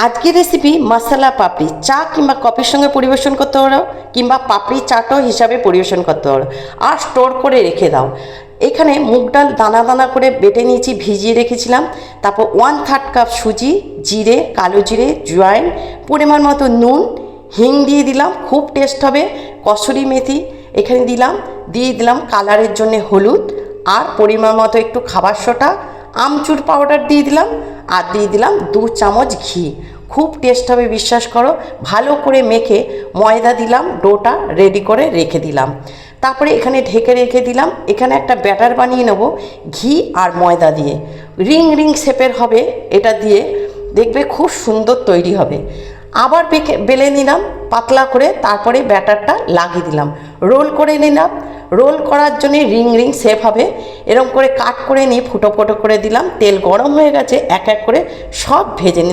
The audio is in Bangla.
আজকের রেসিপি মশলা পাপড়ি, চা কিংবা কফির সঙ্গে পরিবেশন করতে পারো, কিংবা পাপড়ি চাটও হিসাবে পরিবেশন করতে পারো, আর স্টোর করে রেখে দাও। এখানে মুগ ডাল দানা দানা করে বেটে নিয়েছি, ভিজিয়ে রেখেছিলাম। তারপর 1/3 কাপ সুজি, জিরে, কালো জিরে, জোয়াইন, পরিমাণ মতো নুন, হিং দিয়ে দিলাম, খুব টেস্ট হবে। কসুরি মেথি এখানে দিয়ে দিলাম কালারের জন্য হলুদ, আর পরিমাণ মতো একটু খাবার সোডা, আমচুর পাউডার দিয়ে দিলাম, আর দিয়ে দিলাম 2 চামচ ঘি। খুব টেস্ট হবে, বিশ্বাস করো। ভালো করে মেখে ময়দা দিলাম, ডোটা রেডি করে রেখে দিলাম। তারপরে এখানে ঢেকে রেখে দিলাম। এখানে একটা ব্যাটার বানিয়ে নেব ঘি আর ময়দা দিয়ে, রিং রিং শেপের হবে। এটা দিয়ে দেখবে খুব সুন্দর তৈরি হবে। আবার বেলে নিলাম পাতলা করে, তারপরে ব্যাটারটা লাগিয়ে দিলাম, রোল করে নিলাম। রোল করার জন্য রিং রিং শেপ হবে। এরকম করে কাট করে নিয়ে ফুটো ফুটো করে দিলাম। তেল গরম হয়ে গেছে, এক এক করে সব ভেজে নিলাম।